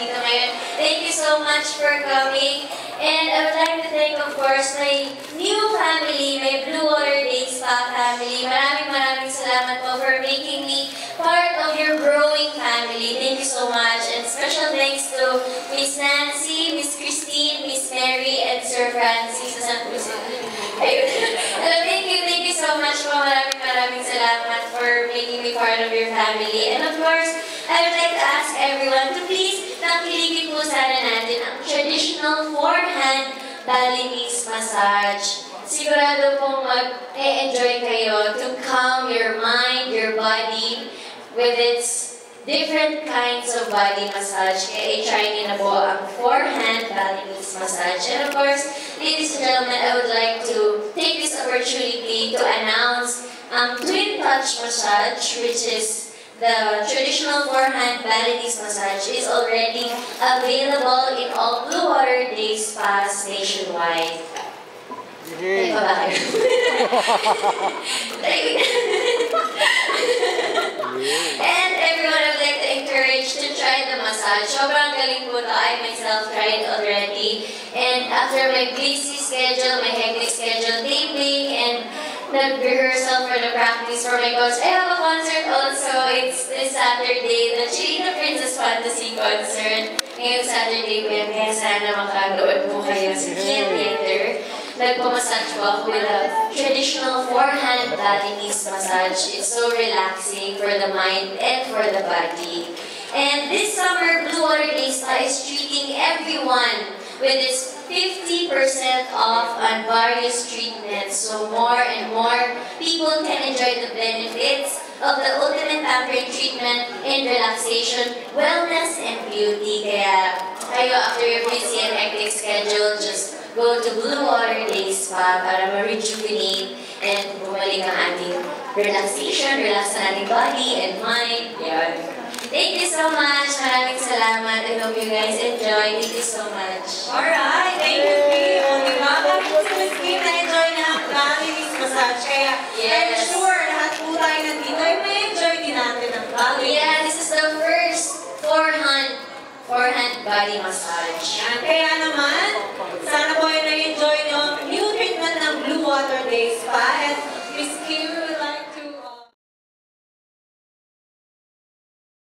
dito ngayon. Thank you so much for coming. And I would like to thank, of course, my new family, my Blue Water Days Spa family. Maraming salamat po for making me part of your growing family. Thank you so much. And special thanks to Miss Nancy, Miss Christine, Miss Mary, and Sir Francis. Thank you so much po. Maraming salamat for making me part of your family. And of course, I would like to ask everyone to please nakiligin po sana natin ang traditional forehand Balinese massage. Sigurado pong mag-enjoy kayo to calm your mind, your body with its different kinds of body massage. Kaya i-try niyo na po ang forehand Balinese massage. And of course, ladies and gentlemen, I would like to take this opportunity to announce Twin Touch Massage, which is the traditional forehand Balinese massage, is already available in all Blue Water Days spas nationwide. Ay, pa ba kayo? And everyone, I would like to encourage to try the massage. Sobrang galing po ito. I myself tried already. And after my busy schedule, my hectic schedule, taping, and nag-rehearsal for the practice for my concert. I have a concert also. It's this Saturday, the Chilina Princess Fantasy concert. Ngayong Saturday po yan, kaya sana makanood po kayo sa Kiel Theater. Nagpamassage po ako with a traditional forehand Balinese massage. It's so relaxing for the mind and for the body. And this summer, Blue Water Days Spa is treating everyone with its 50% off on various treatments. So more and more people can enjoy the benefits of the ultimate pampering treatment in relaxation, wellness, and beauty. Kaya kayo, after your busy and hectic schedule, just go to Blue Water Days Spa para ma-rejuvenate and bumalik ang ating relaxation, relax ang ating body and mind. Yan. Thank you so much. Maraming salamat. I hope you guys enjoy. Thank you so much. Alright, thank you, Kim. O, diba? Kami po si Miss Kim na-enjoy na ang Balinese massage. Kaya, I'm sure lahat po tayo nandito ay may enjoy din natin ang Balinese. Yeah, this is the first forehand body massage. Yan. Kaya naman,